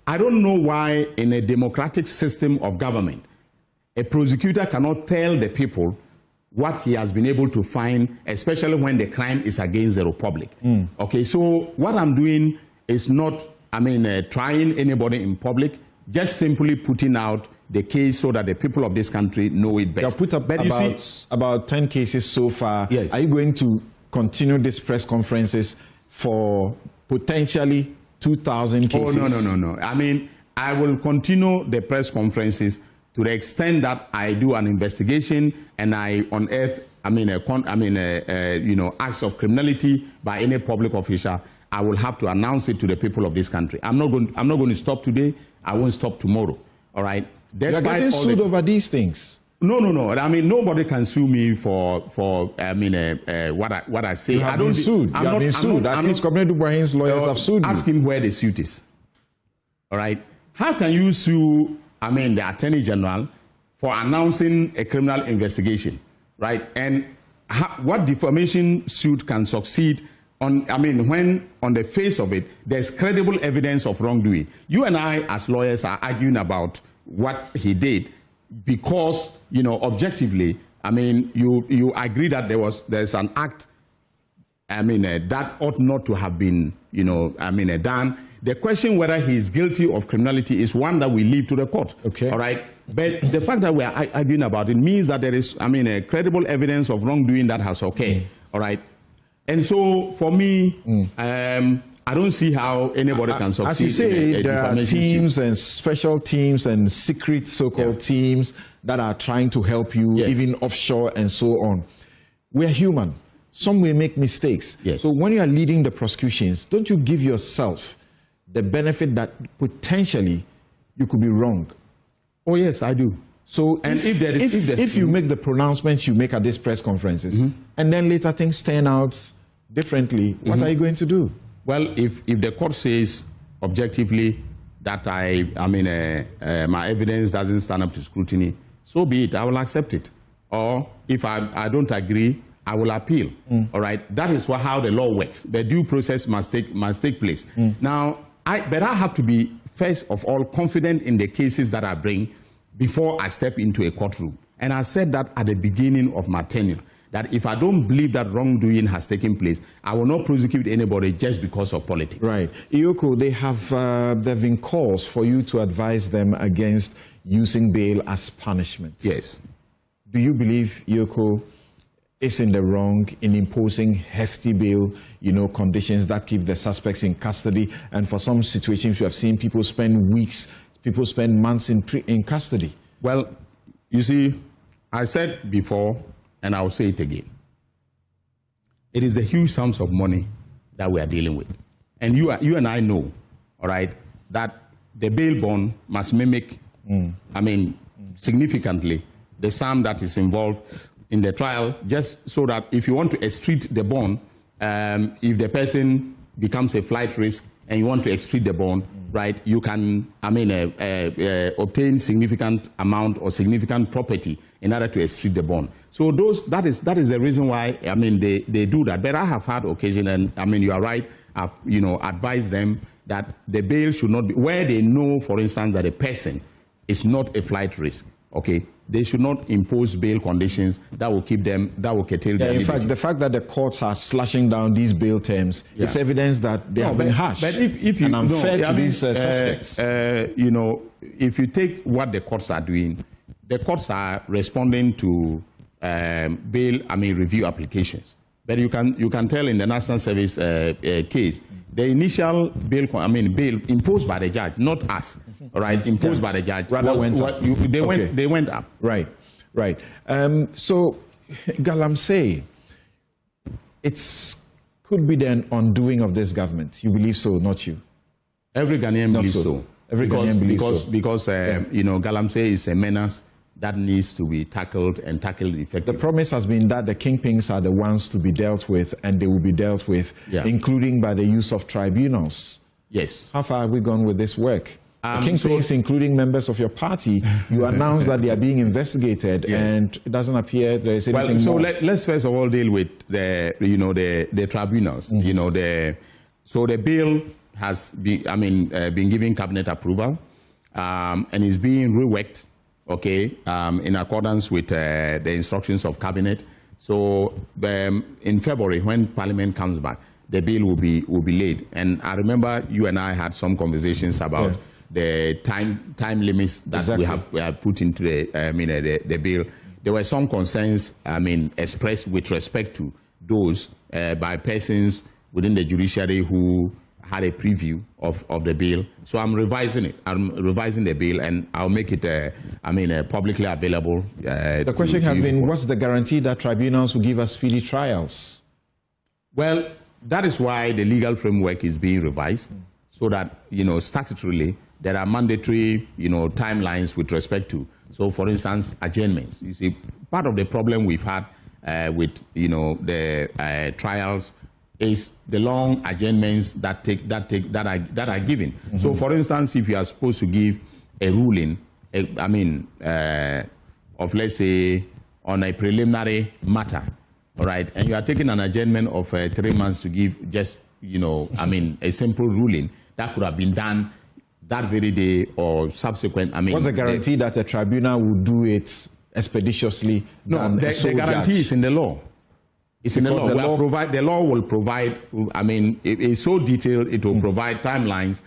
I don't know why in a democratic system of government, a prosecutor cannot tell the people what he has been able to find, especially when the crime is against the republic. Okay, so what I'm doing is not, trying anybody in public, just simply putting out the case so that the people of this country know it best. You have put up about 10 cases so far. Yes. Are you going to continue these press conferences for potentially 2,000 cases? Oh, no. I will continue the press conferences to the extent that I do an investigation and I unearth, acts of criminality by any public official. I will have to announce it to the people of this country. I'm not going to stop today. I won't stop tomorrow. All right. You're getting sued over these things. No. Nobody can sue me for what I say. You have been sued. You have been sued. At least Comrade Ibrahim's lawyers have sued you. Ask him where the suit is. All right. How can you sue, the Attorney General for announcing a criminal investigation, right? And what defamation suit can succeed on, when on the face of it, there's credible evidence of wrongdoing. You and I, as lawyers, are arguing about what he did because, objectively, you agree that there's an act, that ought not to have been, done. The question whether he is guilty of criminality is one that we leave to the court. Okay. All right. But the fact that we are arguing about it means that there is, a credible evidence of wrongdoing that has occurred. All right. And so, for me, I don't see how anybody can succeed. As you say, there are teams suit. And special teams and secret so-called teams that are trying to help you, even offshore and so on. We're human. Some will make mistakes. Yes. So when you are leading the prosecutions, don't you give yourself the benefit that potentially you could be wrong? Oh, yes, I do. So and if you make the pronouncements you make at these press conferences, and then later things turn out differently, what are you going to do? Well, if the court says objectively that my evidence doesn't stand up to scrutiny, so be it. I will accept it. Or if I don't agree, I will appeal. All right. That is how the law works. The due process must take place. Now, but I have to be first of all confident in the cases that I bring before I step into a courtroom. And I said that at the beginning of my tenure, that if I don't believe that wrongdoing has taken place, I will not prosecute anybody just because of politics. Right. Iyoko, there have been calls for you to advise them against using bail as punishment. Yes. Do you believe Iyoko is in the wrong in imposing hefty bail, conditions that keep the suspects in custody? And for some situations, you have seen people spend weeks, people spend months in custody. Well, you see, I said before, and I'll say it again. It is the huge sums of money that we are dealing with. And you and I know, all right, that the bail bond must mimic, significantly the sum that is involved in the trial, just so that if you want to extreat the bond, if the person becomes a flight risk and you want to extreat the bond, right, you can, obtain significant amount or significant property in order to extreat the bond. So that is the reason why, they do that. But I have had occasion, and you are right, I've, advised them that the bail should not be, where they know, for instance, that a person is not a flight risk, okay, they should not impose bail conditions that will keep them, that will curtail their liberty. In fact, the fact that the courts are slashing down these bail terms is evidence that they have been harsh but if you, and unfair to these suspects. If you take what the courts are doing, the courts are responding to bail, review applications. But you can tell in the National Service case, the initial bail, bail imposed by the judge, not us, all right, imposed by the judge. They went up. Right. So, Galamsey, it could be the undoing of this government. You believe so, not you? Every Ghanaian believes so. Every Ghanaian believes so. Because Galamsey is a menace that needs to be tackled and tackled effectively. The promise has been that the kingpins are the ones to be dealt with, and they will be dealt with, including by the use of tribunals. Yes. How far have we gone with this work? The kingpins, including members of your party, you announced that they are being investigated, and it doesn't appear there is anything more. Let's first of all deal with the tribunals. So the bill has been given cabinet approval, and is being reworked, okay, in accordance with the instructions of cabinet. So in February, when Parliament comes back, the bill will be laid. And I remember you and I had some conversations about the time limits that we have put into the bill. There were some concerns, expressed with respect to those by persons within the judiciary who had a preview of the bill. So I'm revising it. I'm revising the bill, and I'll make it, publicly available. The question has been, what's the guarantee that tribunals will give us speedy trials? Well, that is why the legal framework is being revised, so that, statutorily, there are mandatory, timelines with respect to. So, for instance, adjournments. You see, part of the problem we've had with, the trials is the long adjournments that are given. Mm-hmm. So, for instance, if you are supposed to give a ruling, of, let's say, on a preliminary matter, all right, and you are taking an adjournment of 3 months to give just, a simple ruling, that could have been done that very day or subsequent. What's the guarantee that a tribunal will do it expeditiously? No, the guarantee is in the law. It's in the law. The law will provide, it's so detailed, it will provide timelines,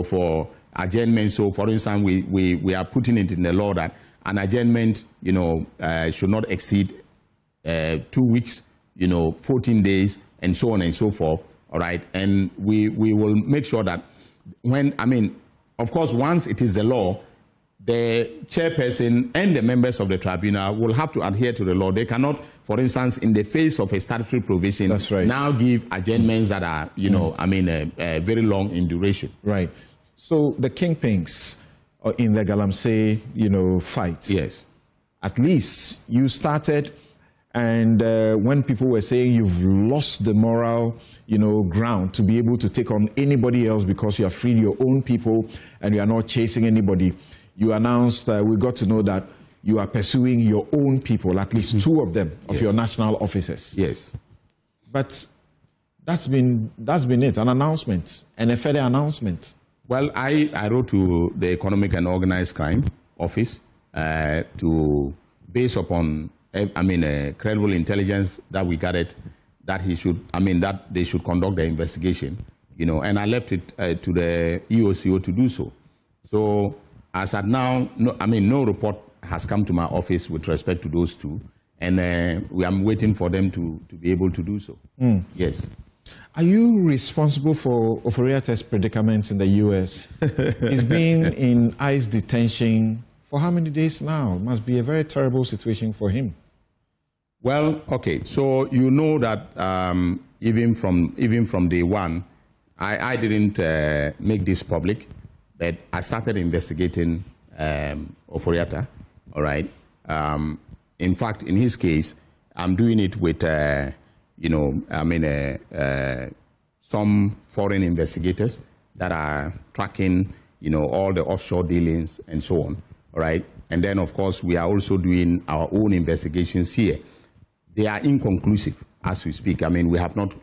for adjournment. So, for instance, we are putting it in the law that an adjournment, should not exceed 2 weeks, 14 days, and so on and so forth, all right? And we will make sure that when, of course, once it is the law, the chairperson and the members of the tribunal will have to adhere to the law. They cannot, for instance, in the face of a statutory provision, now give adjournments that are, very long in duration. Right. So the kingpins in the Galamsey, fight. Yes. At least you started. And when people were saying you've lost the moral, ground to be able to take on anybody else because you have freed your own people and you are not chasing anybody, you announced, we got to know that you are pursuing your own people, at least 2 of them, of your national officers. Yes. But that's been it, an announcement, and a further announcement. Well, I wrote to the Economic and Organized Crime Office to, based upon credible intelligence that we gathered, that that they should conduct the investigation, and I left it to the EOCO to do so. So as at now, no report has come to my office with respect to those 2, and I'm waiting for them to be able to do so. Yes. Are you responsible for Ofori-Atta's predicaments in the U.S.? He's been in ICE detention for how many days now? It must be a very terrible situation for him. Well, okay, so you know that even from day one, I didn't make this public, but I started investigating Ofori-Atta, all right? In fact, in his case, I'm doing it with, some foreign investigators that are tracking, all the offshore dealings and so on, all right? And then, of course, we are also doing our own investigations here. They are inconclusive as we speak. We have not,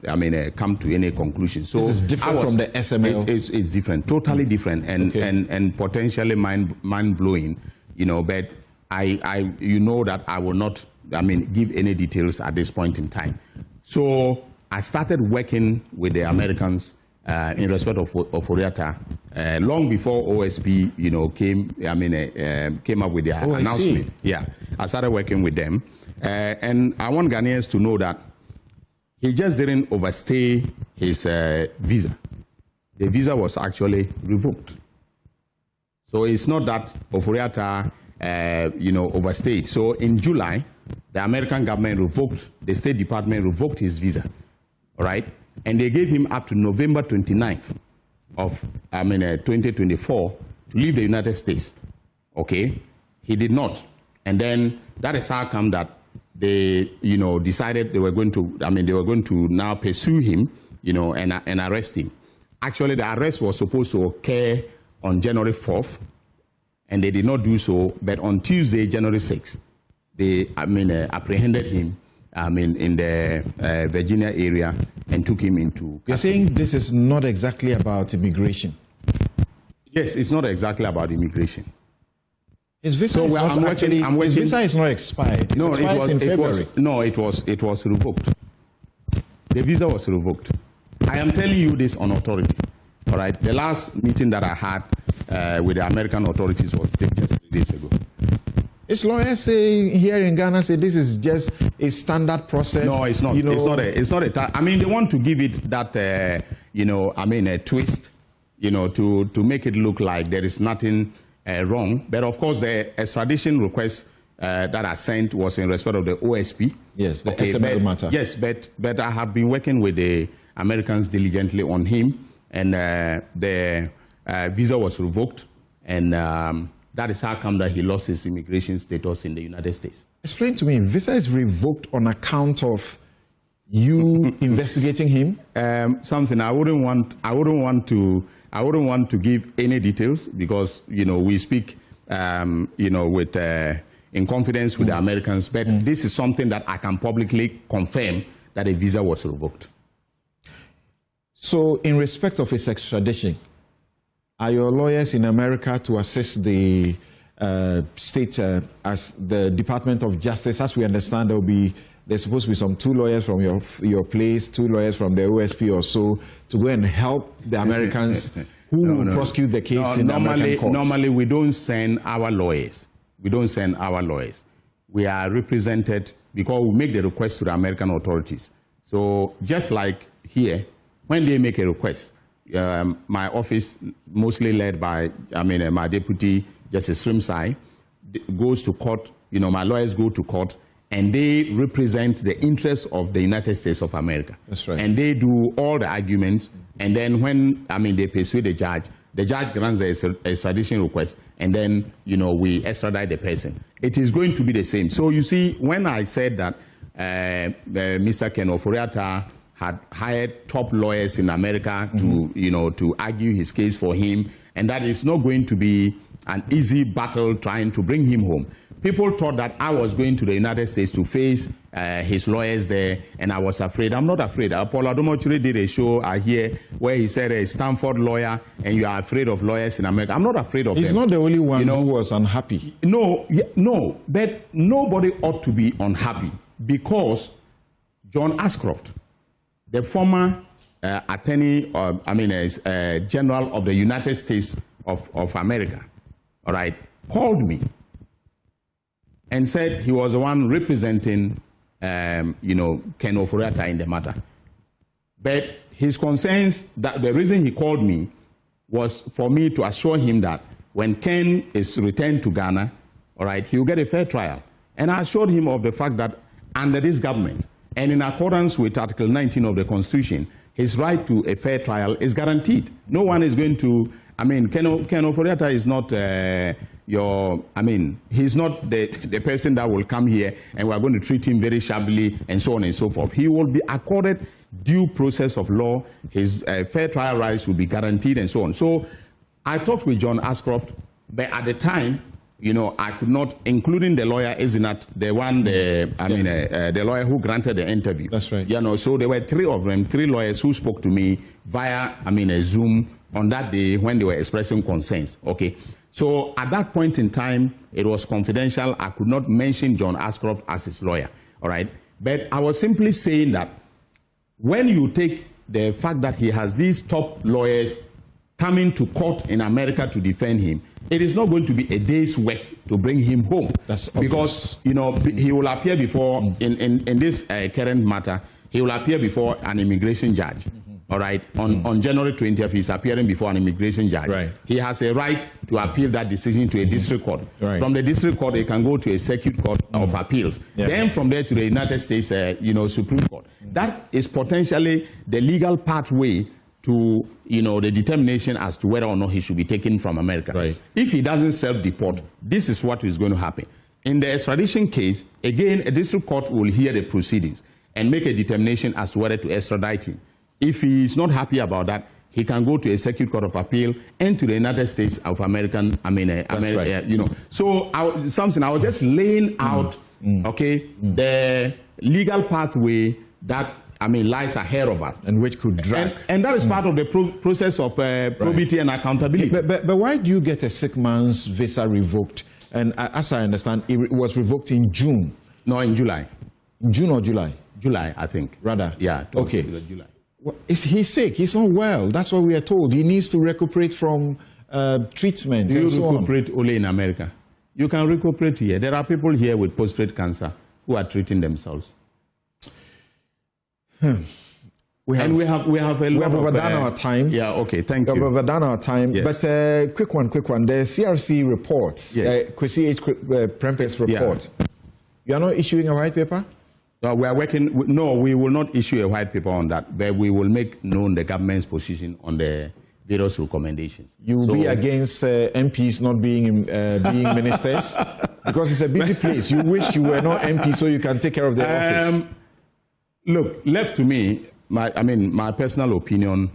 come to any conclusion. So this is different from the SML. It's different, totally different, and potentially mind blowing. But I that I will not, give any details at this point in time. So I started working with the Americans in respect of Ofori-Atta long before OSP, came up with their announcement. Yeah, I started working with them. And I want Ghanaians to know that he just didn't overstay his visa. The visa was actually revoked. So it's not that Ofori-Atta, overstayed. So in July, the American government revoked, the State Department revoked his visa, all right? And they gave him up to November 29th of 2024 to leave the United States, okay? He did not. And then that is how come that they, decided they were going to, now pursue him, and arrest him. Actually, the arrest was supposed to occur on January 4th, and they did not do so. But on Tuesday, January 6th, they, apprehended him in the Virginia area and took him into custody. You're saying this is not exactly about immigration? Yes, it's not exactly about immigration. His visa is not actually, his visa is not expired. No, it was in February. It was revoked. The visa was revoked. I am telling you this on authority. All right. The last meeting that I had with the American authorities was just 3 days ago. His lawyers say here in Ghana say this is just a standard process. No, it's not. It's not a. I mean, they want to give it that a twist, to make it look like there is nothing wrong. But of course, the extradition request that I sent was in respect of the OSP. Yes, the SML matter. Yes, but I have been working with the Americans diligently on him, and the visa was revoked, and that is how come that he lost his immigration status in the United States. Explain to me, visa is revoked on account of you investigating him? Something I wouldn't want to give any details, because we speak with in confidence with the Americans, but this is something that I can publicly confirm that a visa was revoked. So in respect of his extradition, are your lawyers in America to assist the state as the Department of Justice? As we understand, there's supposed to be some 2 lawyers from your place, 2 lawyers from the OSP or so, to go and help the Americans who prosecute the case in the American courts. Normally, we don't send our lawyers. We don't send our lawyers. We are represented because we make the request to the American authorities. So just like here, when they make a request, my office, mostly led by, my deputy, Justice Srimsai, goes to court. My lawyers go to court, and they represent the interests of the United States of America. That's right. And they do all the arguments, and then when, they persuade the judge grants the extradition request, and then, we extradite the person. It is going to be the same. So you see, when I said that Mr. Ken Ofori-Atta had hired top lawyers in America to argue his case for him, and that is not going to be an easy battle trying to bring him home. People thought that I was going to the United States to face his lawyers there, and I was afraid. I'm not afraid. Paul Adomochuri did a show here where he said a Stanford lawyer, and you are afraid of lawyers in America. I'm not afraid of them. He's not the only one who was unhappy. No, but nobody ought to be unhappy, because John Ashcroft, the former attorney, general of the United States of America, all right, called me and said he was the one representing, Ken Ofori-Atta in the matter. But his concerns, that the reason he called me was for me to assure him that when Ken is returned to Ghana, all right, he will get a fair trial. And I assured him of the fact that under this government, and in accordance with Article 19 of the Constitution, his right to a fair trial is guaranteed. No one is going to, Ken Ofori-Atta is not he's not the person that will come here and we're going to treat him very shabbily and so on and so forth. He will be accorded due process of law. His fair trial rights will be guaranteed and so on. So I talked with John Ashcroft, but at the time, I could not, including the lawyer, Isinat, the lawyer who granted the interview. That's right. So there were 3 of them, 3 lawyers who spoke to me via, a Zoom on that day when they were expressing concerns. Okay. So at that point in time, it was confidential. I could not mention John Ashcroft as his lawyer. All right. But I was simply saying that when you take the fact that he has these top lawyers coming to court in America to defend him, it is not going to be a day's work to bring him home. That's because he will appear before in this current matter. He will appear before an immigration judge. All right. On January 20th, he's appearing before an immigration judge. Right. He has a right to appeal that decision to a district court. Right. From the district court, he can go to a circuit court of appeals. Yeah. Then from there to the United States, Supreme Court. That is potentially the legal pathway to the determination as to whether or not he should be taken from America. Right. If he doesn't self-deport, this is what is going to happen. In the extradition case, again, a district court will hear the proceedings and make a determination as to whether to extradite him. If he is not happy about that, he can go to a circuit court of appeal and to the United States of America. Right. So I was just laying out okay, the legal pathway that, I mean, lies ahead of us. And which could drag. And that is part of the process of probity and accountability. But why do you get a sick man's visa revoked? And as I understand, it was revoked in June. No, in July. June or July? July, I think. Rather? Yeah. Okay. July. Well, he's sick. He's not well. That's what we are told. He needs to recuperate from treatment. You and so recuperate only in America. You can recuperate here. There are people here with prostate cancer who are treating themselves. We have overdone our time. Yeah, okay, thank you. We have overdone our time. Yes. But quick one. The CRC report, Kwesi H. Prempeh's report. Yeah. You are not issuing a white paper? We are working. No, we will not issue a white paper on that, but we will make known the government's position on the various recommendations. You will be against MPs not being ministers? Because it's a busy place. You wish you were not MP so you can take care of the office. Look, left to me, my personal opinion,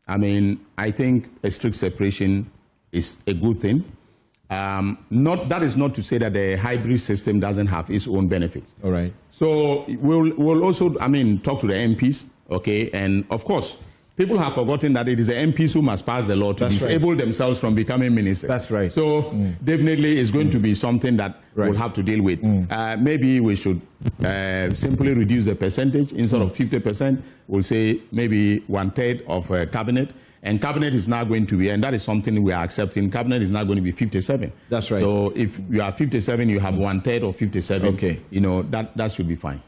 I think a strict separation is a good thing. That is not to say that the hybrid system doesn't have its own benefits. All right. So we'll also, talk to the MPs, okay? And of course, people have forgotten that it is the MPs who must pass the law to disable themselves from becoming ministers. That's right. So definitely it's going to be something that we'll have to deal with. Maybe we should simply reduce the percentage. Instead of 50%, we'll say maybe 1/3 of cabinet. And cabinet is now going to be, and that is something we are accepting, cabinet is now going to be 57. That's right. So if you are 57, you have 1/3 of 57. Okay. That should be fine.